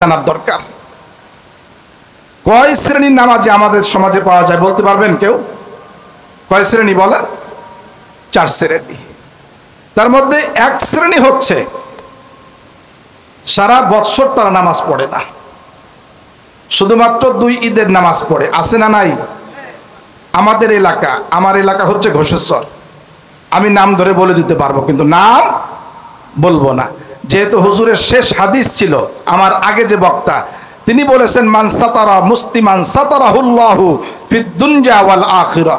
জানার দরকার। কয় শ্রেণীর নামাজি আমাদের সমাজে পাওয়া যায় বলতে পারবেন কেউ? কয় শ্রেণী বলেন? 4 শ্রেণী। তার মধ্যে এক শ্রেণী হচ্ছে সারা বৎসর তারা নামাজ পড়ে না, শুধুমাত্র 2 ঈদের নামাজ পড়ে। আছে না নাই? আমাদের এলাকা, আমার এলাকা হচ্ছে ঘোষেশ্বর, আমি নাম ধরে বলে দিতে পারবো কিন্তু নাম বলবো না, যেহেতু হুজুরের শেষ হাদিস ছিল। আমার আগে যে বক্তা তিনি বলেছেন মান সাতারা মুসলিমান সাতারাহুল্লাহু ফিদ দুনয়া ওয়াল আখিরা,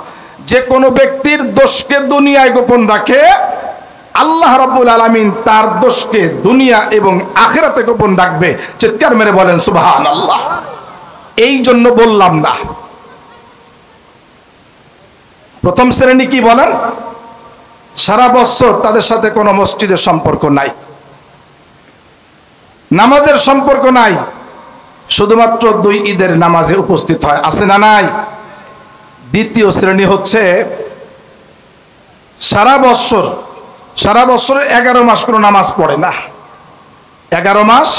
যে কোনো ব্যক্তির দোষকে দুনিয়ায় গোপন রাখে আল্লাহ রাব্বুল আলামিন তার দোষকে দুনিয়া এবং আখিরাতে গোপন রাখবে। চিৎকার মেরে বলেন সুবহানাল্লাহ। এই জন্য বললাম না। প্রথম শ্রেণী কি বলেন? সারা বছর তাদের সাথে কোনো মসজিদের সম্পর্ক নাই, নামাজের সম্পর্ক নাই, শুধুমাত্র 2 ঈদের নামাজে উপস্থিত হয়। আছে না নাই? দ্বিতীয় শ্রেণী হচ্ছে সারা বছর 11 মাস কোনো নামাজ পড়ে না, 11 মাস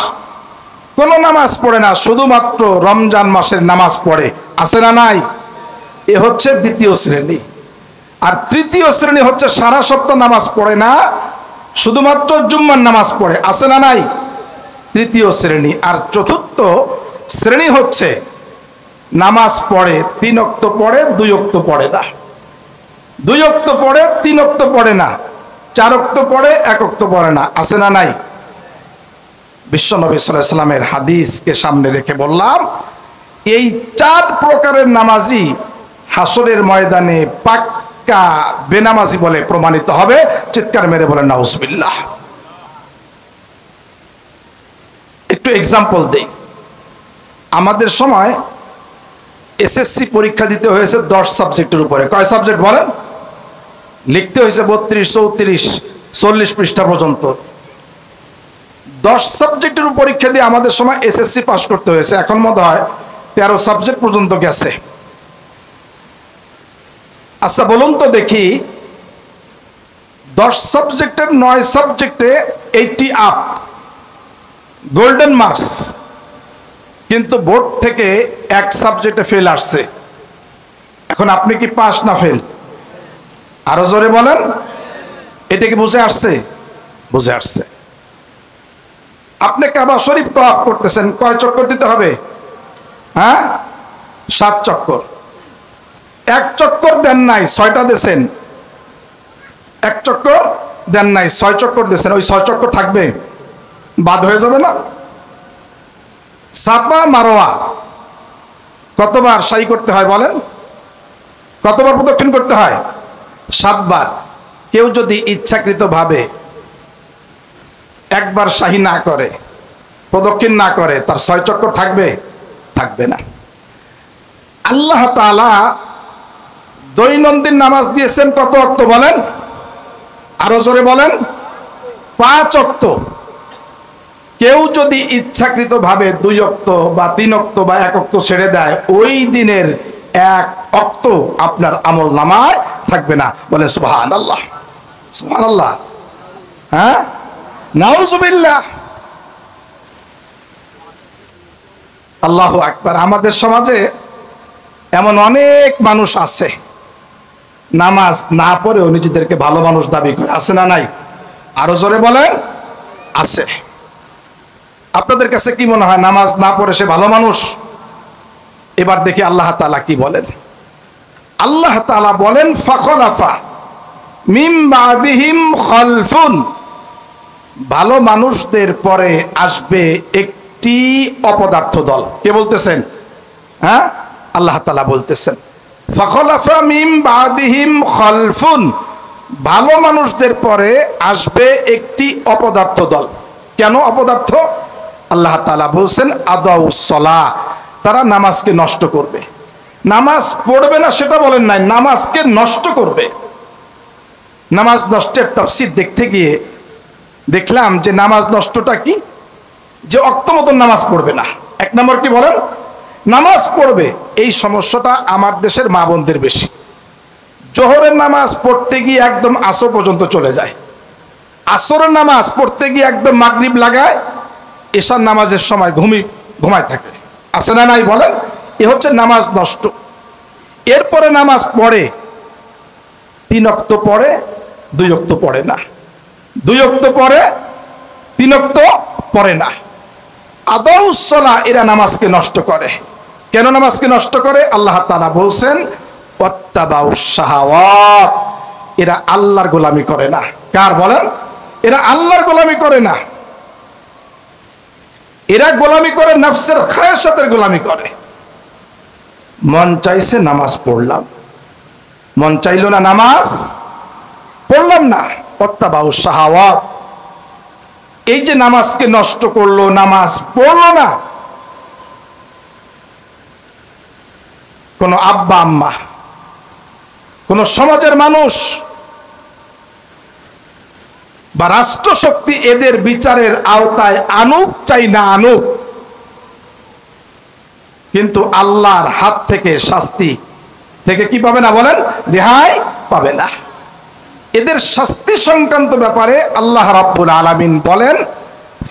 কোনো নামাজ পড়ে না, শুধুমাত্র রমজান মাসের নামাজ পড়ে। আছে না নাই? এ হচ্ছে দ্বিতীয় শ্রেণী। আর তৃতীয় শ্রেণী হচ্ছে সারা সপ্তাহ নামাজ পড়ে না, শুধুমাত্র জুম্মার নামাজ পড়ে। আছে না নাই? তৃতীয় শ্রেণী। আর চতুর্থ শ্রেণী হচ্ছে নামাজ পড়ে 3 ওয়াক্ত পড়ে, 2 ওয়াক্ত পড়ে না, 2 ওয়াক্ত পড়ে, 3 ওয়াক্ত পড়ে না, 4 ওয়াক্ত পড়ে, 1 ওয়াক্ত পড়ে না। আছে না নাই? বিশ্বনবী সাল্লাল্লাহু আলাইহি ওয়াসাল্লামের হাদিসকে সামনে রেখে বললাম এই 4 প্রকারের নামাজি হাসরের ময়দানে পাক্কা বেনামাজি বলে প্রমাণিত হবে। চিৎকার মেরে বলেন নাউজুবিল্লাহ। একটু এক্সাম্পল দেই। আমাদের সময় এসএসসি পরীক্ষা দিতে হয়েছে 10 সাবজেক্টের উপরে। কয় সাবজেক্ট বলেন? লিখতে হয়েছে 32, 34, 40 পৃষ্ঠা পর্যন্ত। 10 সাবজেক্টের পরীক্ষা দিয়ে আমাদের সময় এসএসসি পাস করতে হয়েছে। এখন মনে হয় 13 সাবজেক্ট পর্যন্ত গেছে। আচ্ছা বলুন তো দেখি, 10 সাবজেক্টের 9 সাবজেক্টে 80 আপ, গোল্ডেন মার্কস, কিন্তু বোর্ড থেকে 1 সাবজেক্টে ফেল আসছে। এখন আপনি কি পাস না ফেল? আরো জোরে বলেন। এটা কি বুঝে আসছে? বুঝে আসছে। আপনি কাবা শরীফ তওয়াফ করতেছেন, কয় চক্কর দিতে হবে? হ্যাঁ, 7 চক্কর। 1 চক্কর দেন নাই, 6টা দিয়েছেন। 1 চক্কর দেন নাই, 6 চক্কর দিয়েছেন। ওই 6 চক্কর থাকবে? বাদ হয়ে যাবে না? সাফা মারোয়া কতবার সাই করতে হয় বলেন? কতবার প্রদক্ষিণ করতে হয়? 7 বার। কেউ যদি ইচ্ছাকৃতভাবে একবার সাহি না করে, প্রদক্ষিণ না করে, তার 6 চক্কর থাকবে? থাকবে না। আল্লাহ তাআলা দৈনন্দিন নামাজ দিয়েছেন কত ওয়াক্ত বলেন? আরো জোরে বলেন। 5 ওয়াক্ত। কেউ যদি ইচ্ছাকৃতভাবে 2 ওয়াক্ত বা 3 ওয়াক্ত বা 1 ওয়াক্ত ছেড়ে দেয়, ওই দিনের 1 ওয়াক্ত আপনার আমল নামায় থাকবে না। বলে সুবহানাল্লাহ, সুবহানাল্লাহ। হ্যাঁ, নাউজুবিল্লাহ, আল্লাহু আকবার। আমাদের সমাজে এমন অনেক মানুষ আছে নামাজ না পড়েও নিজেদেরকে ভালো মানুষ দাবি করে। আছে না নাই? আরো জোরে বলেন। আছে। আপনাদের কাছে কি মনে হয় নামাজ না পড়ে সে ভালো মানুষ? এবার দেখি আল্লাহ তাআলা কি বলেন। আল্লাহ তাআলা বলেন ফাখলাফা মিন বাদিহিম খালফুন, ভালো মানুষদের পরে আসবে একটি অপদার্থ দল। কে বলতেছেন? হ্যাঁ, আল্লাহ তাআলা বলতেছেন ফাখলাফা মিন বাদিহিম খালফুন, ভালো মানুষদের পরে আসবে একটি অপদার্থ দল। কেন অপদার্থ? আল্লাহ তাআলা বলছেন আদাউস সালাহ, তারা নামাজকে নষ্ট করবে। নামাজ পড়বে না সেটা বলেন নাই, নামাজকে নষ্ট করবে। নামাজ নষ্টের তাফসীর দেখতে গিয়ে দেখলাম যে নামাজ নষ্টটা কি, যে অক্ত মতন নামাজ পড়বে না। 1 নম্বর কি বলেন? নামাজ পড়বে। এই সমস্যাটা আমার দেশের মা বোনদের বেশি। জোহরের নামাজ পড়তে গিয়ে একদম আসর পর্যন্ত চলে যায়, আসরের নামাজ পড়তে গিয়ে একদম মাগরিব লাগায়, এশার নামাজের সময় ঘুমায় থাকে। আছে না নাই বলেন? এ হচ্ছে নামাজ নষ্ট। এরপরে নামাজ পড়ে 3 ওয়াক্ত পড়ে, 2 ওয়াক্ত পড়ে না, 2 ওয়াক্ত পড়ে, 3 ওয়াক্ত পড়ে না। আদাউস সালাহ, এরা নামাজকে নষ্ট করে। কেন নামাজকে নষ্ট করে? আল্লাহ তাআলা বলছেন ওয়াত্তাবাউস শাহাওয়াত, এরা আল্লাহর গোলামি করে না। কার বলেন? এরা আল্লাহর গোলামি করে না, এরা গোলামি করে নফসের খায়াসাতের গোলামি করে। মন চাইছে নামাজ পড়লাম, মন চাইলো না নামাজ পড়লাম না, ওয়াত্তাবাউস শাহাওয়াত। এই যে নামাজকে নষ্ট করলো, নামাজ পড়লো না, কোন আব্বা আম্মা, কোন সমাজের মানুষ বা রাষ্ট্রশক্তি এদের বিচারের আওতায় আনুক চাই না আনুক, কিন্তু আল্লাহর হাত থেকে, শাস্তি থেকে কি পাবে না বলেন? রেহাই পাবে না। এদের শাস্তি সংক্রান্ত ব্যাপারে আল্লাহ রাব্বুল আলামিন বলেন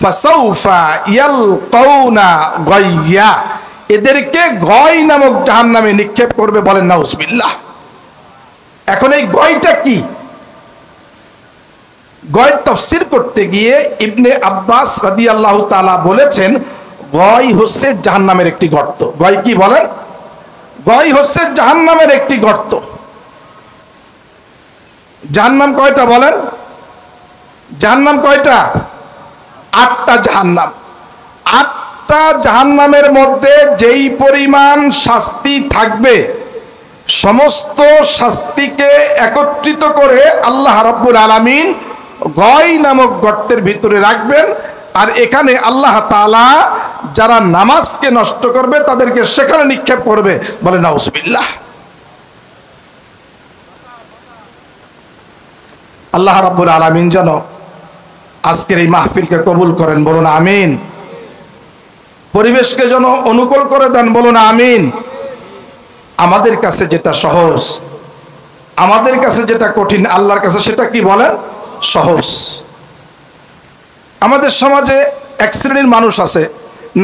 ফাসাউফা ইয়ালকাউনা গাইয়া, এদেরকে গয় নামক জাহান্নামে নিক্ষেপ করবে। বলেন নাউজুবিল্লাহ। এখন এই গয়টা কি? গয় তাফসীর করতে গিয়ে ইবনে আব্বাস রাদিয়াল্লাহু তাআলা বলেছেন গয় হচ্ছে জাহান্নামের একটি গর্ত। গয় কি বলেন? গয় হচ্ছে জাহান্নামের একটি গর্ত। জাহান্নাম কয়টা বলেন? জাহান্নাম কয়টা? 8টা জাহান্নাম। 8টা জাহান্নামের মধ্যে যেই পরিমাণ শাস্তি থাকবে, সমস্ত শাস্তিকে একত্রিত করে আল্লাহ রাব্বুল আলামিন গয় নামক গর্তের ভিতরে রাখবেন। আর এখানে আল্লাহ তাআলা যারা নামাজকে নষ্ট করবে তাদেরকে সেখানে নিক্ষেপ করবে। বলে নাউজুবিল্লাহ। আল্লাহ রাব্বুল আলামিন যেন আজকের এই মাহফিলকে কবুল করেন। বলুন আমিন। পরিবেশকে যেন অনুকূল করে দেন। বলুন আমিন। আমাদের কাছে যেটা সহজ, আমাদের কাছে যেটা কঠিন, আল্লাহর কাছে সেটা কি বলেন? সহজ। আমাদের সমাজে এক শ্রেণীর মানুষ আছে,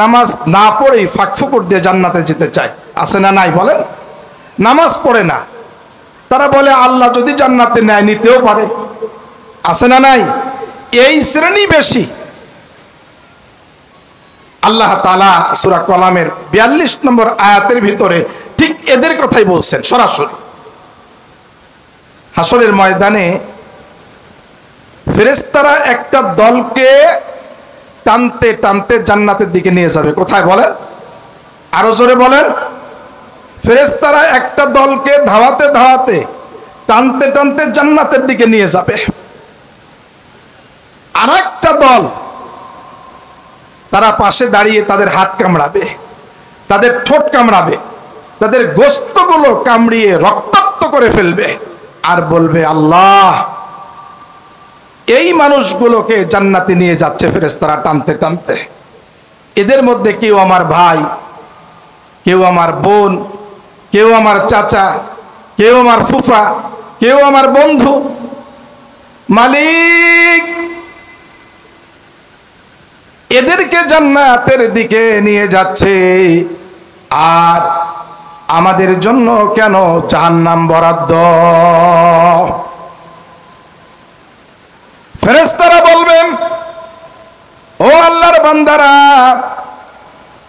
নামাজ না পড়েই ফাঁকফুকর দিয়ে জান্নাতে যেতে চায়। আছে না নাই বলেন? নামাজ পড়ে না, তারা বলে আল্লাহ যদি জান্নাতে নেয় নিতেও পারে। আছে না নাই? এই শ্রেণী বেশি। আল্লাহ তাআলা সূরা কলামের 42 নম্বর আয়াতের ভিতরে ঠিক এদের কথাই বলছেন সরাসরি। হাসরের ময়দানে ফেরেশতারা একটা দলকে টানতে টানতে জান্নাতের দিকে নিয়ে যাবে। কোথায় বলেন? আরো জোরে বলেন। ফেরেশতারা একটা দলকে ধাওয়াতে ধাওয়াতে, টানতে টানতে জান্নাতের দিকে নিয়ে যাবে। আর একটা দল তারা পাশে দাঁড়িয়ে তাদের হাত কামড়াবে, তাদের ঠোঁট কামড়াবে, তাদের গোশতগুলো কামড়িয়ে রক্তাক্ত করে ফেলবে আর বলবে আল্লাহ এই মানুষগুলোকে জান্নাতে নিয়ে যাচ্ছে ফেরেশতারা টানতে টানতে। এদের মধ্যে কেউ আমার ভাই, কেউ আমার বোন, কেউ আমার চাচা, কেউ আমার ফুফা, কেউ আমার বন্ধু। মালিক এদেরকে জান্নাতের দিকে নিয়ে যাচ্ছে, আর আমাদের জন্য কেন জাহান্নাম বরাদ্দ? ফেরেশতারা বলবেন ও আল্লাহর বান্দারা,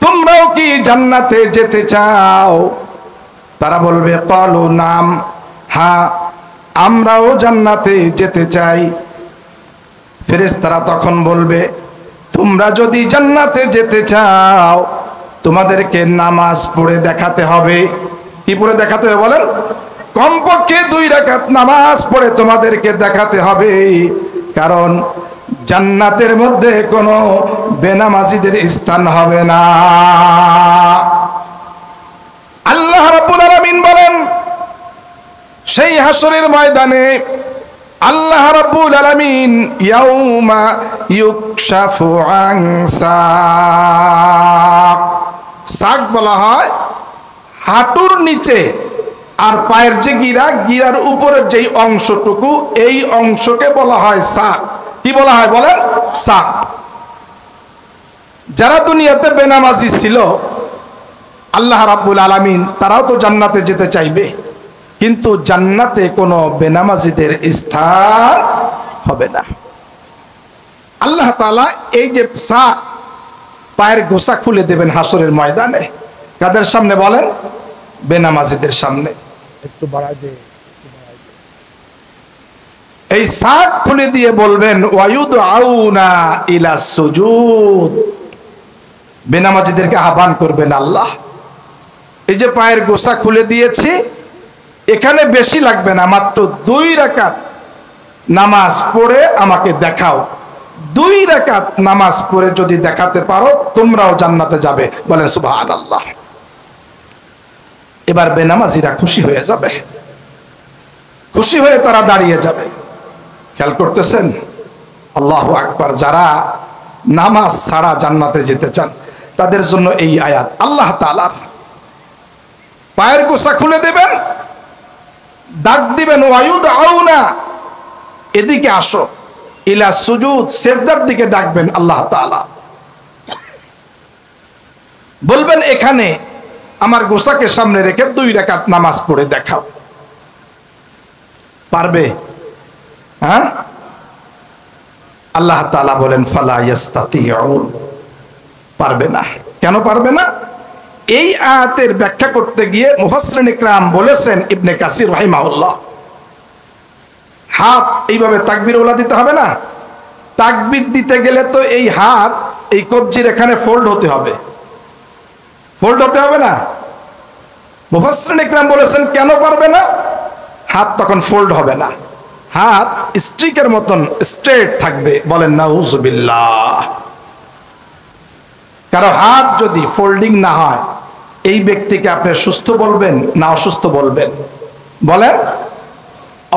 তোমরাও কি জান্নাতে যেতে চাও? তারা বলবে ক্বালু নাম, হ্যাঁ আমরাও জান্নাতে যেতে চাই। ফেরেশতারা তখন বলবে তোমরা যদি জান্নাতে যেতে চাও তোমাদেরকে নামাজ পড়ে দেখাতে হবে। কি পড়ে দেখাতে হবে বলেন? কমপক্ষে 2 রাকাত নামাজ পড়ে তোমাদেরকে দেখাতে হবে, কারণ জান্নাতের মধ্যে কোনো বেনামাজিদের স্থান হবে না। আল্লাহ রাব্বুল আলামিন বলেন সেই হাসরের ময়দানে আল্লাহ রাব্বুল আলামিন ইয়াউমা ইউকশাফু আন সাক, সাক বলা হয় হাঁটুর নিচে আর পায়ের যে গিরা, গিরার উপরের যেই অংশটুকু, এই অংশকে বলা হয় সাক। কি বলা হয় বলেন? সাক। যারা দুনিয়াতে বেনামাজি ছিল আল্লাহ রাব্বুল আলামিন তারাও তো জান্নাতে যেতে চাইবে, কিন্তু জান্নাতে কোনো বেনামাজিদের স্থান হবে না। আল্লাহ তাআলা এই যে পায়ের গোসা খুলে দেবেন হাসরের ময়দানে, কাদের সামনে বলেন? বেনামাজিদের সামনে। একটু বাড়ায় দে। এই সাক খুলে দিয়ে বলবেন ওয়ায়ুদআউনা ইলা সুজুদ, বেনামাজিদেরকে আহ্বান করবেন আল্লাহ, এই যে পায়ের গোসা খুলে দিয়েছি, এখানে বেশি লাগবে না, মাত্র 2 রাকাত নামাজ পড়ে আমাকে দেখাও। 2 রাকাত নামাজ পড়ে যদি দেখাতে পারো তোমরাও জান্নাতে যাবে। বলেন সুবহানাল্লাহ। এবার বেনামাজিরা খুশি হয়ে যাবে, খুশি হয়ে তারা দাঁড়িয়ে যাবে। খেয়াল করতেছেন? আল্লাহু আকবার। যারা নামাজ ছাড়া জান্নাতে যেতে চান তাদের জন্য এই আয়াত। আল্লাহ তাআলার পায়ের গোসা খুলে দেবেন, ডাক দিবেন ওয়ায়ুদআউনা, এদিকে আসো, ইলা সুজুদ, সিজদার দিকে ডাকবেন আল্লাহ তাআলা। বলবেন এখানে আমার গোসাকে সামনে রেখে 2 রাকাত নামাজ পড়ে দেখাও। পারবে? হ্যাঁ? আল্লাহ তাআলা বলেন ফালা ইয়াস্তাতিউন, পারবে না। কেন পারবে না? এই আয়াতের ব্যাখ্যা করতে গিয়ে মুফাসসিরিন ইকরাম বলেছেন, ইবনে কাসির রাহিমাহুল্লাহ, হাত এইভাবে তাকবীর ওলা দিতে হবে না? তাকবীর দিতে গেলে তো এই হাত এই কবজির এখানে ফোল্ড হতে হবে, ফোল্ড হতে হবে না? মুফাসসিরিন ইকরাম বলেছেন কেন পারবে না? হাত তখন ফোল্ড হবে না, হাত স্ট্রিকের মতন স্ট্রেট থাকবে। বলেন নাউজুবিল্লাহ। কারণ হাত যদি ফোল্ডিং না হয় এই ব্যক্তিকে আপনি সুস্থ বলবেন না অসুস্থ বলবেন? বলেন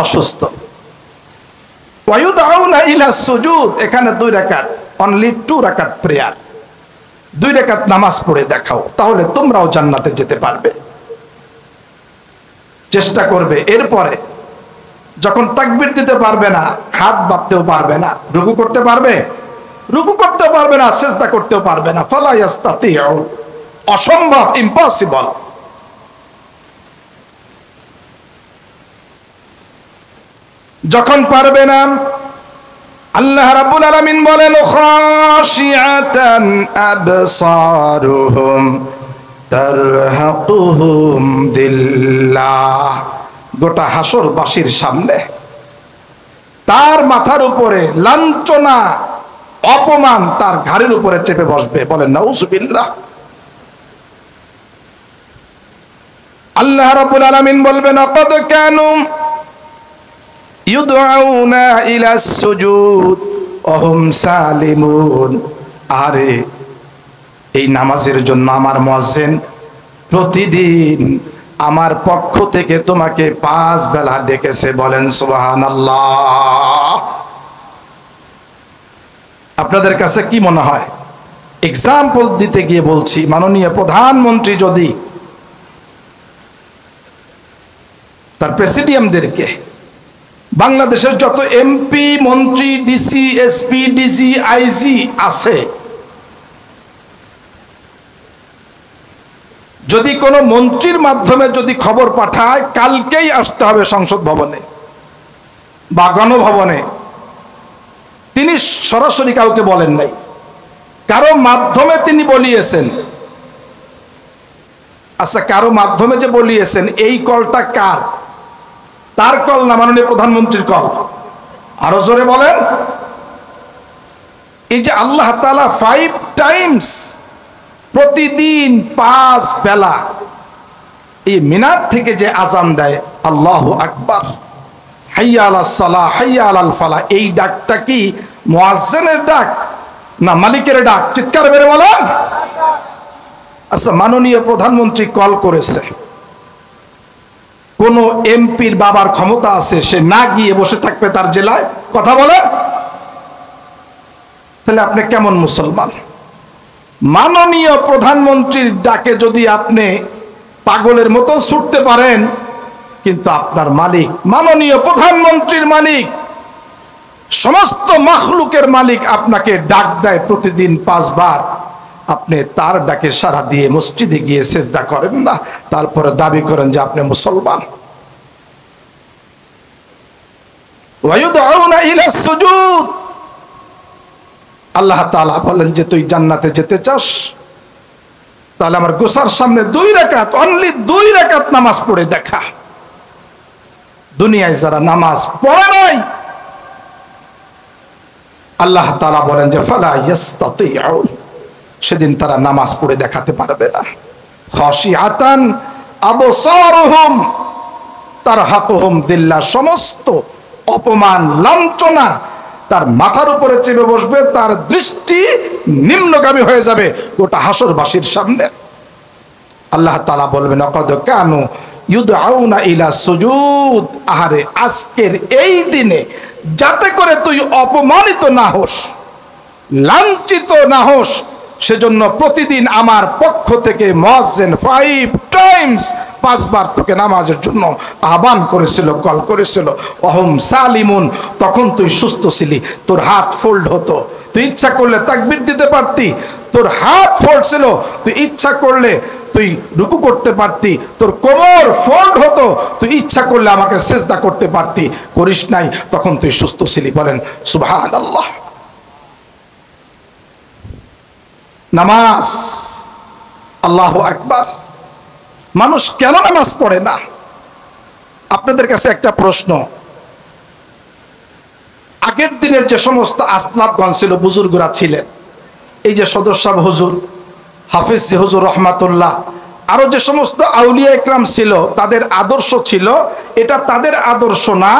অসুস্থ। ওয়ায়ুদআউনা ইলা সুজুদ, এখানে 2 রাকাত, অনলি 2 রাকাত প্রেয়ার, 2 রাকাত নামাজ পড়ে দেখাও, তাহলে তোমরাও জান্নাতে যেতে পারবে। চেষ্টা করবে। এরপরে যখন তাকবীর দিতে পারবে না, হাত বাঁধতেও পারবে না, রুকু করতে পারবে? রুকু করতে পারবে না, সিজদা করতেও পারবে না। ফালা ইয়াস্তাতিউন, অসম্ভব, ইম্পসিবল। যখন পারবে না, আল্লাহ রাব্বুল আলামিন বলেন খাশিআতান আবসারুহুম তারহাকুহুম দিল্লাহ, গোটা হাসরবাসীর সামনে তার মাথার উপরে লাঞ্ছনা, অপমান তার ঘাড়ের উপরে চেপে বসবে। বলেন নাউজুবিল্লাহ। আল্লাহ রাব্বুল আলামিন বলবেন আকাদ কানু ইউদআউনা ইলা সুজুদ ওয়া হুম সালিমুন, আরে এই নামাজের জন্য আমার মুয়াজ্জিন প্রতিদিন আমার পক্ষ থেকে তোমাকে 5 বেলা ডেকেছে। বলেন সুবহানাল্লাহ। আপনাদের কাছে কি মনে হয়? এক্সাম্পল দিতে গিয়ে বলছি, মাননীয় প্রধানমন্ত্রী যদি তার প্রেসিডিয়ামদেরকে, বাংলাদেশের যত এমপি, মন্ত্রী, ডিসি, এসপি, ডিজি, আইজি আছে, যদি কোনো মন্ত্রীর মাধ্যমে যদি খবর পাঠায় কালকেই আসতে হবে সংসদ ভবনে বা গণভবনে, তিনি সরাসরি কাউকে বলেন নাই, কারো মাধ্যমে তিনি বলিয়েছেন। আচ্ছা, কারো মাধ্যমে যে বলিয়েছেন, এই কলটা কার? তার কল না মাননীয় প্রধানমন্ত্রীর কল? আরো জোরে বলেন। এই যে আল্লাহ তাআলা 5 টাইমস প্রতিদিন 5 বেলা এই মিনার থেকে যে আজান দেয়, আল্লাহু আকবার, হাইয়া আলাস সালাহ, হাইয়া আলাল ফালাহ, এই ডাকটা কি মুয়াজ্জিনের ডাক না মালিকের ডাক? চিৎকার মেরে বলেন। আচ্ছা, মাননীয় প্রধানমন্ত্রী কল করেছে, কোন এমপির বাবার ক্ষমতা আছে সে না গিয়ে বসে থাকবে তার জেলায়? কথা বলেন। তাহলে আপনি কেমন মুসলমান? মাননীয় প্রধানমন্ত্রীর ডাকে যদি আপনি পাগলের মতো ছুটতে পারেন, কিন্তু আপনার মালিক, মাননীয় প্রধানমন্ত্রীর মালিক, সমস্ত মাখলুকের মালিক আপনাকে ডাক দেয় প্রতিদিন 5 বার, আপনি তার ডাকে সাড়া দিয়ে মসজিদে গিয়ে সিজদা করেন না, তারপরে দাবি করেন যে আপনি মুসলমান। ওয়ায়ুদউনা ইলা সুজুদ, আল্লাহ তাআলা বলেন যে তুই জান্নাতে যেতে চাস, তাহলে আমার গোসার সামনে 2 রাকাত, অনলি 2 রাকাত নামাজ পড়ে দেখা। দুনিয়ায় যারা নামাজ পড়ে নাই, আল্লাহ তাআলা বলেন যে ফালা ইস্তাতিউন, সেদিন তারা নামাজ পড়ে দেখাতে পারবে না। খাশিআতান আবসারুহুম তারহাকুহুম দিল্লাহ, সমস্ত অপমান লাঞ্ছনা তার মাথার উপরে চেপে বসবে, তার দৃষ্টি নিম্নগামী হয়ে যাবে গোটা হাসরবাসীর সামনে। আল্লাহ তাআলা বলবেন ক্বাদ কানু ইউদআউনা ইলা সুজুদ, আহারে আজকের এই দিনে যাতে করে তুই অপমানিত না হোস, লাঞ্ছিত না হোস, সেজন্য প্রতিদিন আমার পক্ষ থেকে মুয়াজ্জিন 5 টাইমস 5 বার তোকে নামাজের জন্য আহ্বান করেছিল, কল করেছিল। অহম সালিমুন, তখন তুই সুস্থ ছিলি, তোর হাত ফোল্ড হতো, তুই ইচ্ছা করলে তাকবীর দিতে পারতি, তোর হাত ফোল্ড ছিল, তুই ইচ্ছা করলে তুই রুকু করতে পারতি, তোর কোমর ফোল্ড হতো, তুই ইচ্ছা করলে আমাকে সিজদা করতে পারতি, করিস নাই, তখন তুই সুস্থ ছিলি। বলেন সুবহানাল্লাহ। নামাজ, আল্লাহু আকবার। মানুষ কেন নামাজ পড়ে না? আপনাদের কাছে একটা প্রশ্ন, আগের দিনের যে সমস্ত আসলাফগণ ছিল, বুজুর্গরা ছিলেন, এই যে সদস্য হুজুর, হাফিজ হুজুর রহমাতুল্লাহ, আরো যে সমস্ত আউলিয়া ইকরাম ছিল, তাদের আদর্শ ছিল, এটা তাদের আদর্শ না,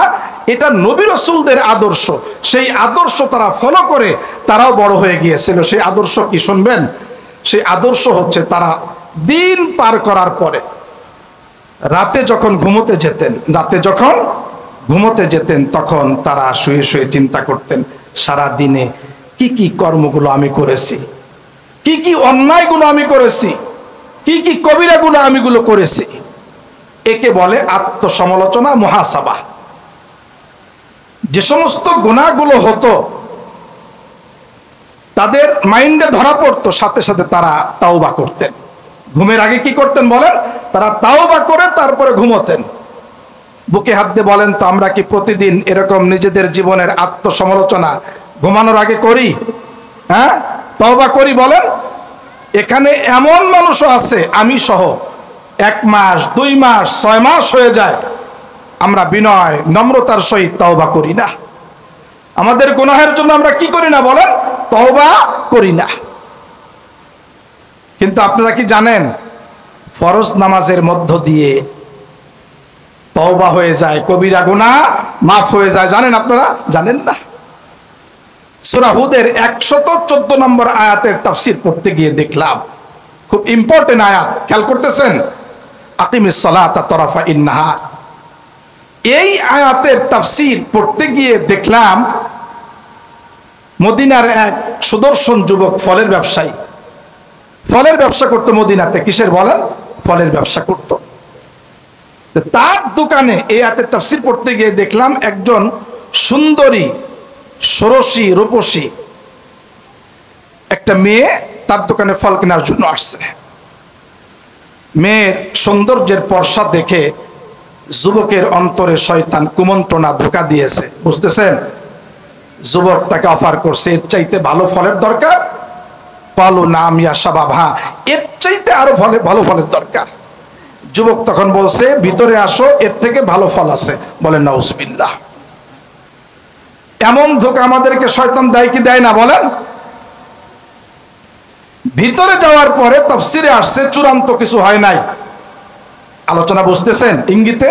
এটা নবী রাসূলদের আদর্শ। সেই আদর্শ তারা ফলো করে তারাও বড় হয়ে গিয়েছিল। সেই আদর্শ কি শুনবেন? সেই আদর্শ হচ্ছে তারা দিন পার করার পরে রাতে যখন ঘুমোতে যেতেন তখন তারা শুয়ে শুয়ে চিন্তা করতেন, সারা দিনে কি কি কর্মগুলো আমি করেছি, কি কি অন্যায়গুলো আমি করেছি, কি কি কবিরাগুলো আমি করেছি। একে বলে আত্মসমালোচনা, মুহাসাবা। যে সমস্ত গুনাহগুলো হতো তাদের মাইন্ডে ধরা পড়তো, সাথে সাথে তারা তাওবা করতেন। ঘুমের আগে কি করতেন বলেন? তারা তাওবা করে তারপরে ঘুমোতেন। বুকে হাত দিয়ে বলেন তো, আমরা কি প্রতিদিন এরকম নিজেদের জীবনের আত্মসমালোচনা ঘুমানোর আগে করি? হ্যাঁ, তাওবা করি বলেন? এখানে এমন মানুষও আছে, আমি সহ, 1 মাস 2 মাস 6 মাস হয়ে যায়, আমরা বিনয় নম্রতার সহিত তাওবা করি না। আমাদের গুনাহের জন্য আমরা কি করি না বলেন? তাওবা করি না। কিন্তু আপনারা কি জানেন, ফরজ নামাজের মধ্য দিয়ে তাওবা হয়ে যায়, কবিরা গুনাহ মাফ হয়ে যায়? জানেন আপনারা? জানেন না। সূরা হুদের 114 নম্বর আয়াতের তাফসীর পড়তে গিয়ে দেখলাম, খুব ইম্পর্টেন্ট আয়াত, খেয়াল করতেছেন? আকিমিস সালাতা তারাফা ইন-নাহার। এই আয়াতের তাফসীর পড়তে গিয়ে দেখলাম, মদিনার এক সুদর্শন যুবক, ফলের ব্যবসায়ী, ফলের ব্যবসা করতো মদিনাতে। কিসের বলেন? ফলের ব্যবসা করতো। তার দোকানে এই আয়াতের তাফসীর পড়তে গিয়ে দেখলাম, একজন সুন্দরী, ষোড়শী, রূপসী একটা মেয়ে তার দোকানে ফল কেনার জন্য আসছে। মেয়ের সৌন্দর্যের পর্ষা দেখে যুবকের অন্তরে শয়তান কুমন্ত্রণা ধোঁকা দিয়েছে, বুঝতেছেন? যুবক তাকে অফার করছে, এর চাইতে ভালো ফলের দরকার? পালো নাম ইয়া শাবাব, হ্যাঁ, এর চাইতে আরো ভালো ফলের দরকার। যুবক তখন বলছে, ভিতরে আসো, এর থেকে ভালো ফল আছে। বলেন নাউজুবিল্লাহ। এমন ধোঁকা আমাদেরকে শয়তান দেয় কি দেয় না বলেন? ভিতরে যাওয়ার পরে তাফসীরে আসছে, চূড়ান্ত কিছু হয় নাই। আলোচনা বুঝতেছেন? ইঙ্গিতে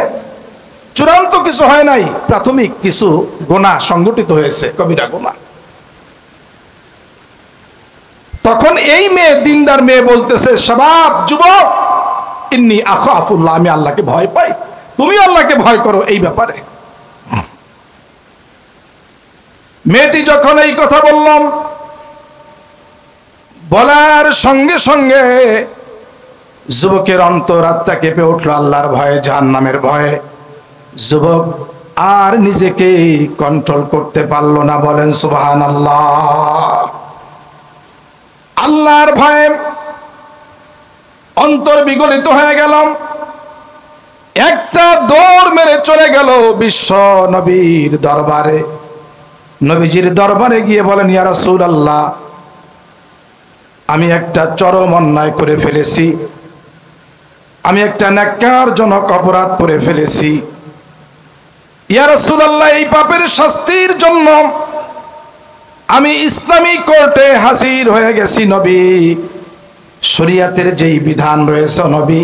চূড়ান্ত কিছু হয় নাই, প্রাথমিক কিছু গুনাহ সংগঠিত হয়েছে, কবিরা গুনাহ। তখন এই মেয়ে, দিনদার মেয়ে বলতেছে, শাবাব, যুবক, ইন্নী আখাফুল্লাহ, আমি আল্লাহকে ভয় পাই, তুমি আল্লাহকে ভয় করো এই ব্যাপারে। মেয়েটি যখন এই কথা বললাম, বলার সঙ্গে সঙ্গে যুবকের অন্তরাত্মা কেঁপে উঠল আল্লাহর ভয়ে, জাহান্নামের ভয়ে। যুবক আর নিজেকে কন্ট্রোল করতে পারলো না। বলেন সুবহানাল্লাহ। আল্লাহর ভয়ে অন্তর বিগলিত হয়ে গেল, একটা দৌড় মেরে চলে গেল বিশ্ব নবীর দরবারে। নবীজির দরবারে গিয়ে বলেন, ইয়া রাসূলুল্লাহ, আমি একটা চরম অন্যায় করে ফেলেছি, আমি একটা ন্যাক্কারজনক অপরাধ করে ফেলেছি। ইয়া রাসূলুল্লাহ, এই পাপের শাস্তির জন্য আমি ইসলামী কোর্টে হাজির হয়ে গেছি নবী। শরীয়তের যেই বিধান রয়েছে নবী,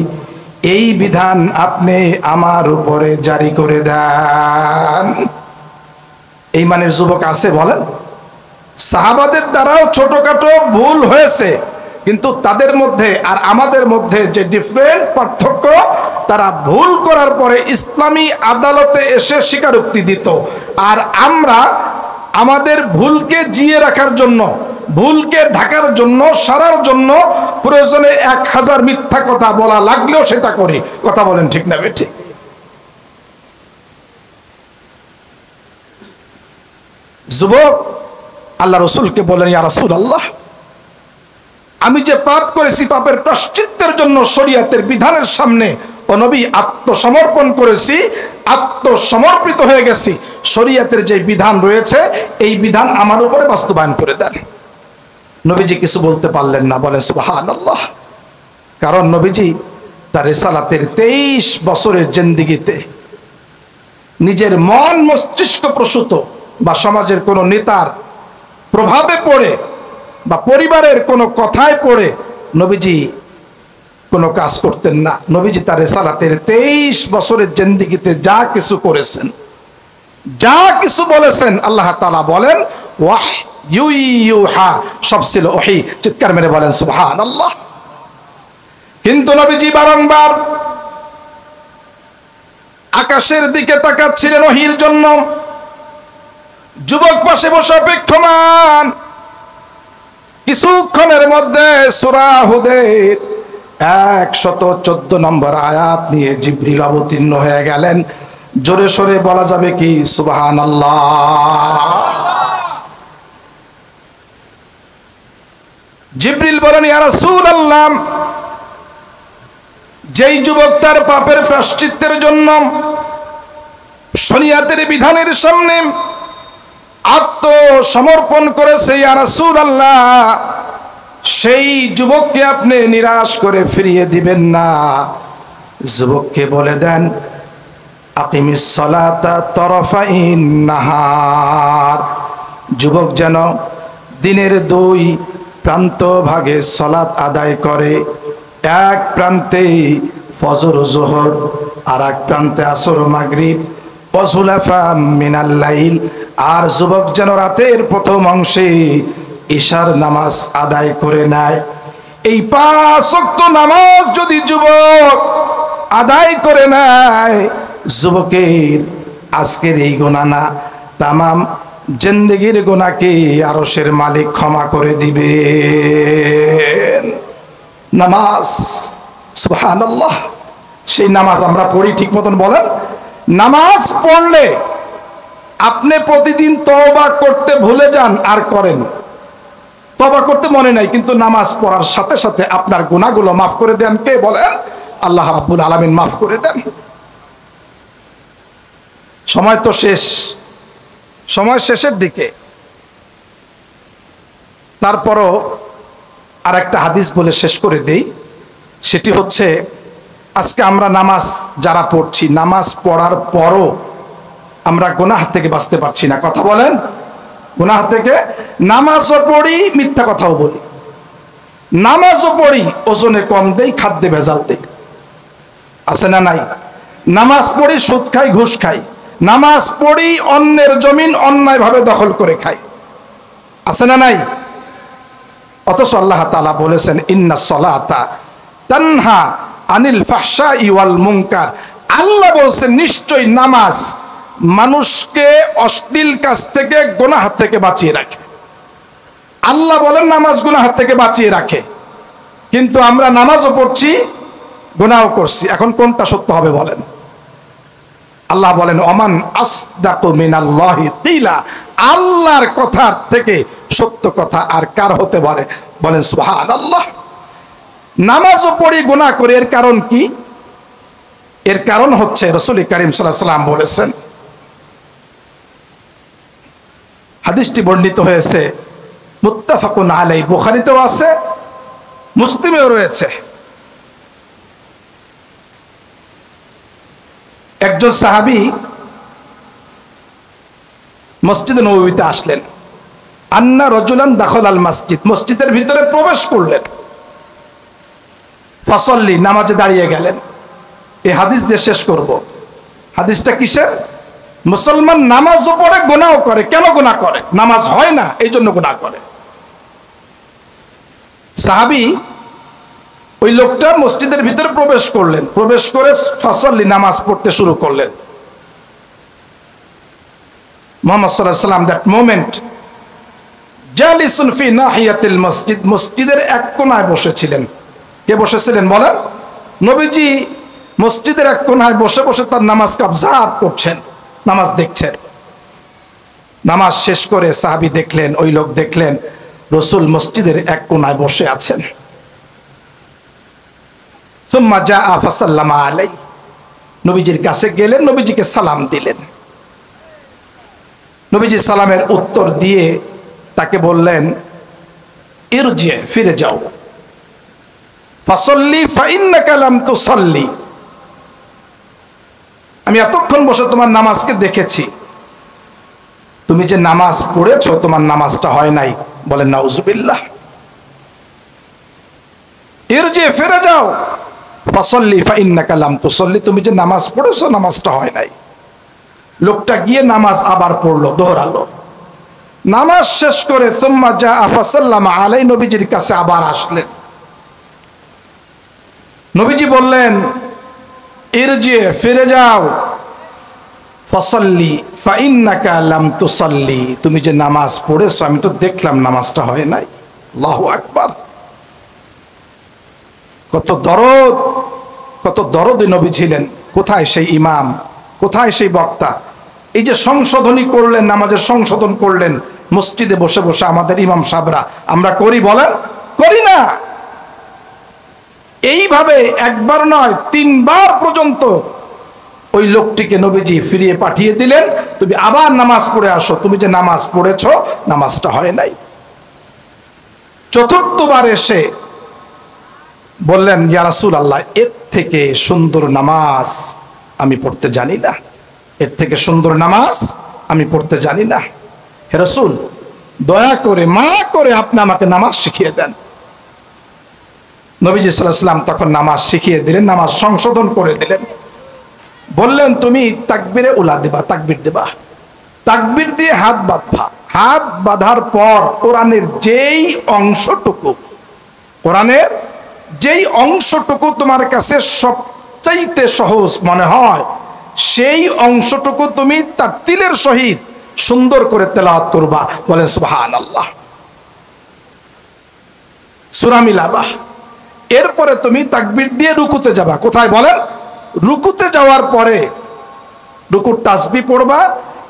এই বিধান আপনি আমার উপরে জারি করে দেন। এই মানের যুবক আছে বলেন? সাহাবাদের দ্বারাও ছোটখাটো ভুল হয়েছে, কিন্তু তাদের মধ্যে আর আমাদের মধ্যে যে ডিফারেন্ট পার্থক্য, তারা ভুল করার পরে ইসলামী আদালতে এসে স্বীকারোক্তি দিত, আর আমরা আমাদের ভুলকে জিয়ে রাখার জন্য, ভুলকে ঢাকার জন্য, সারার জন্য প্রয়োজনে 1000 মিথ্যা কথা বলা লাগলেও সেটা করি। কথা বলেন ঠিক না বেঠিক? যুবক আল্লাহ রসুলকে বলেন, ইয়া রাসূলুল্লাহ, আমি যে পাপ করেছি, পাপের প্রায়শ্চিত্তের জন্য শরীয়তের বিধানের সামনে ও নবী আত্মসমর্পণ করেছি, আত্মসমর্পিত হয়ে গেছি। শরীয়তের যে বিধান রয়েছে, এই বিধান আমার উপরে বাস্তবায়ন করে দেন। নবীজি কিছু বলতে পারলেন না। বলেন সুবহানাল্লাহ। কারণ নবীজি তার রিসালাতের 23 বছরের জিন্দেগিতে নিজের মন মস্তিষ্ক প্রসূত বা সমাজের কোন নেতার প্রভাবে পড়ে বা পরিবারের কোনো কথায় পড়ে নবীজি কোনো কাজ করতেন না। নবীজি তার রিসালাতের 23 বছরের জিন্দেগিতে যা কিছু করেছেন, যা কিছু বলেছেন, আল্লাহ তাআলা বলেন ওয়াহয়ুহা, সব ছিল ওহী। চিৎকার মেরে বলেন সুবহানাল্লাহ। কিন্তু নবীজি বারংবার আকাশের দিকে তাকাচ্ছিলেন ওহীর জন্য। যুবক পাশে বসে অপেক্ষমান। কিছুক্ষণের মধ্যে সূরা হুদের 114 নম্বর আয়াত নিয়ে জিবরিল অবতীর্ণ হয়ে গেলেন। জোরে সোরে বলা যাবে কি সুবহানাল্লাহ? জিবরিল বলেন, ইয়া রাসূলুল্লাহ, যেই যুবক তার পাপের প্রায়শ্চিত্তের জন্য শরীয়তের বিধানের সামনে আত্মসমর্পণ করেছে, ইয়া রাসূলুল্লাহ, সেই যুবককে আপনি নিরাশ করে ফিরিয়ে দিবেন না। যুবককে বলে দেন, আকিমিস সালাতা তরফাইন নাহার। যুবক যেন দিনের 2 প্রান্ত ভাগে সালাত আদায় করে। এক প্রান্তে ফজর জোহর, আর এক প্রান্তে আসর মাগরিব, ওয়াজুলাফা মিনাল লাইল। আর যুবক যেন রাতের প্রথম অংশে ইশার নামাজ আদায় করে নেয়। এই 5 ওয়াক্ত নামাজ যদি যুবক আদায় করে নেয়, যুবকের আজকের এই গুনাহ না, তামাম জিন্দেগির গুনাহকে আরশের মালিক ক্ষমা করে দিবেন। নামাজ, সুবহানাল্লাহ। সেই নামাজ আমরা পড়ি ঠিক মতন? বলেন, নামাজ পড়লে আপনি প্রতিদিন তওবা করতে ভুলে যান আর করেন, তওবা করতে মনে নাই, কিন্তু নামাজ পড়ার সাথে সাথে আপনার গুনাহগুলো মাফ করে দেন কে? বলেন, আল্লাহ রাব্বুল আলামিন মাফ করে দেন। সময় তো শেষ, সময় শেষের দিকে। তারপরও আর একটা হাদিস বলে শেষ করে দেই। সেটি হচ্ছে, আজকে আমরা নামাজ যারা পড়ছি, নামাজ পড়ার পরও আমরা গুনাহ থেকে বাঁচতে পারছি না। কথা বলেন, গুনাহ থেকে। নামাজও পড়ি, মিথ্যা কথাও বলি। নামাজও পড়ি, ওজনে কম দেই, খাদ্যে ভেজাল দেই। আছে না নাই? নামাজ পড়ি, সুদ খাই, ঘুষ খাই। নামাজ পড়ি, অন্যের জমিন অন্যায়ভাবে দখল করে খাই। আছে না নাই? অথচ আল্লাহ তাআলা বলেছেন, ইন্নাস সালাতা তানহা আনিল ফাহশাই ওয়াল মুনকার। আল্লাহ বলেছেন, নিশ্চয়ই নামাজ মানুষকে অশ্লীল কাজ থেকে, গুনাহ থেকে বাঁচিয়ে রাখে। আল্লাহ বলেন নামাজ গুনাহ থেকে বাঁচিয়ে রাখে, কিন্তু আমরা নামাজও পড়ছি, গুনাহও করছি। এখন কোনটা সত্য হবে বলেন? আল্লাহ বলেন, ওমান আসদাকু মিনাল্লাহি কিলা। আল্লাহর কথার থেকে সত্য কথা আর কার হতে পারে? বলেন সুবহানাল্লাহ। নামাজও পড়ি গুনাহ করি, এর কারণ কি? এর কারণ হচ্ছে রাসূল করিম সাল্লাল্লাহু আলাইহি ওয়াসাল্লাম বলেছেন, হাদিসটি বর্ণিত হয়েছে মুত্তাফাকুন আলাইহি, বুখারীতেও আছে, মুসলিমেও রয়েছে। একজন সাহাবী মসজিদে নববীতে আসলেন। আন্না রাজুলান দাখাল আল মসজিদ, মসজিদের ভিতরে প্রবেশ করলেন। ফাসাল্লি, নামাজে দাঁড়িয়ে গেলেন। এই হাদিস দিয়ে শেষ করব। হাদিসটা কিসের? মুসলমান নামাজও পড়ে গুনাহও করে। কেন গুনাহ করে? নামাজ হয় না এই জন্য গুনাহ করে। সাহাবী ওই লোকটা মসজিদের ভিতরে প্রবেশ করলেন, প্রবেশ করে ফাসাল্লি, নামাজ পড়তে শুরু করলেন। মুহাম্মদ সাল্লাল্লাহু আলাইহি ওয়াসাল্লাম দ্যাট মোমেন্ট জালিসুন ফি নাহিয়াতিল মসজিদ, মসজিদের এক কোণায় বসেছিলেন। কে বসেছিলেন বলেন? নবীজি মসজিদের এক কোণায় বসে বসে তার নামাজকে অবজার্ভ করছেন, নামাজ দেখছেন। নামাজ শেষ করে সাহাবী দেখলেন, ওই লোক দেখলেন রাসূল মসজিদের এক কোণায় বসে আছেন। সুম্মা জাআ ফাসাল্লামা আলাইহি, নবীজির কাছে গেলেন, নবীজিকে সালাম দিলেন। নবীজি সালামের উত্তর দিয়ে তাকে বললেন, ইরজি, ফিরে যাও, ফাসাল্লি ফাইন্নাকা লাম তুসাল্লি, আমি এতক্ষণ বসে তোমার নামাজকে দেখেছি, তুমি যে নামাজ পড়েছো তোমার নামাজটা হয় নাই। বলেন নাউজুবিল্লাহ। ইরজি, ফিরে যাও, ফাসাল্লি ফাইন্নাকা লাম তুসাল্লি, তুমি যে নামাজ পড়েছো নামাজটা হয় নাই। লোকটা গিয়ে নামাজ আবার পড়লো, দোহরালো। নামাজ শেষ করে সুম্মা জাআ ফাসাল্লামা আলাইহি, নবীজির কাছে আবার আসলেন। নবীজি বললেন, ইরজি, ফিরে যাও, ফাসাল্লি ফাইন্নাকা লাম তুসাল্লি, তুমি যে নামাজ পড়েছো আমি তো দেখলাম নামাজটা হয় নাই। আল্লাহু আকবার। কত দরদ, কত দরদি নবী ছিলেন। কোথায় সেই ইমাম, কোথায় সেই বক্তা? এই যে সংশোধনী করলেন, নামাজের সংশোধন করলেন মসজিদে বসে বসে আমাদের ইমাম সাহেবরা, আমরা করি বলেন? করি না। এইভাবে একবার নয় 3 বার পর্যন্ত ওই লোকটিকে নবীজি ফিরিয়ে পাঠিয়ে দিলেন, তুমি আবার নামাজ পড়ে আসো, তুমি যে নামাজ পড়েছো নামাজটা হয় নাই। 4বার এসে বললেন, ইয়া রাসূলুল্লাহ, এর থেকে সুন্দর নামাজ আমি পড়তে জানি না, এর থেকে সুন্দর নামাজ আমি পড়তে জানি না। হে রাসূল, দয়া করে মায়া করে আপনি আমাকে নামাজ শিখিয়ে দেন। নবীজি সাল্লাল্লাহু আলাইহি ওয়াসাল্লাম তখন নামাজ শিখিয়ে দিলেন, নামাজ সংশোধন করে দিলেন। বললেন, তুমি তাকবীরে উলা দিবা, তাকবীর দিবা, তাকবীর দিয়ে হাত বাঁধবা। হাত বাঁধার পর কোরআনের যেই অংশটুকু তোমার কাছে সবচাইতে সহজ মনে হয় সেই অংশটুকু তুমি তার তিলের সহিত সুন্দর করে তেলাওয়াত করবা। বলেন সুবহানাল্লাহ। সূরা মিলাবা। এরপরে তুমি তাকবীর দিয়ে রুকুতে যাবা। কোথায় বলেন? রুকুতে যাওয়ার পরে রুকুর তাসবিহ পড়বা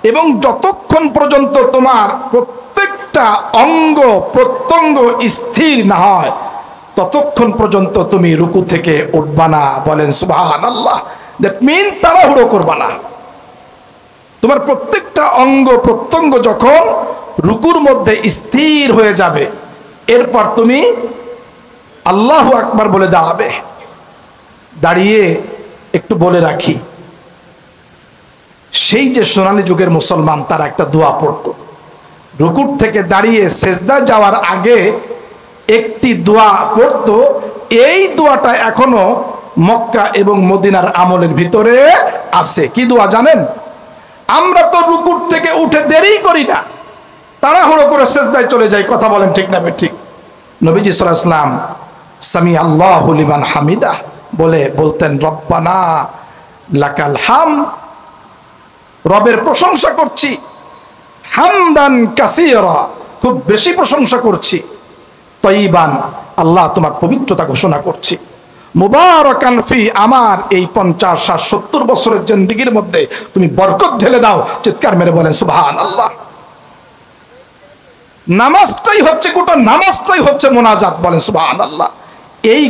এবং যতক্ষণ পর্যন্ত তোমার প্রত্যেকটা অঙ্গ প্রত্যঙ্গ স্থির না হয় ততক্ষণ পর্যন্ত তুমি রুকু থেকে উঠবা না। বলেন সুবহানাল্লাহ। দ্যাট মিন তাড়াহুড়ো করবা না। তোমার প্রত্যেকটা অঙ্গ প্রত্যঙ্গ যখন রুকুর মধ্যে স্থির হয়ে যাবে এরপর তুমি আল্লাহু আকবার বলে দাঁড়াবে। দাঁড়িয়ে একটু বলে রাখি, সেই যে সোনালী যুগের মুসলমান তারা একটা দোয়া পড়তো। রুকুর থেকে দাঁড়িয়ে সেজদা যাওয়ার আগে একটি দোয়া পড়তো। এই দোয়াটা এখনো মক্কা এবং মদিনার আমলের ভিতরে আছে। কি দোয়া জানেন? আমরা তো রুকুর থেকে উঠে দেরি করি না, তাড়াহুড়ো করে সেজদায় চলে যাই। কথা বলেন ঠিক না ঠিক? নবীজি সাল্লাল্লাহু আলাইহি ওয়াসাল্লাম সামি আল্লাহু লিমান হামিদা বলতেন রব্বানা লাকাল হামদ, রবের প্রশংসা করছি, হামদান কাসীরা, খুব বেশি প্রশংসা করছি, তয়্যিবান, আল্লাহ তোমার পবিত্রতা ঘোষণা করছি, মুবারাকান ফি, আমার এই 50, 60, 70 বছরের জিন্দেগির মধ্যে তুমি বরকত ঢেলে দাও। চিৎকার মেরে বলেন সুবহানাল্লাহ। নামাজটাই হচ্ছে গোটা নামাজটাই হচ্ছে মোনাজাত, বলেন সুবহানাল্লাহ। এই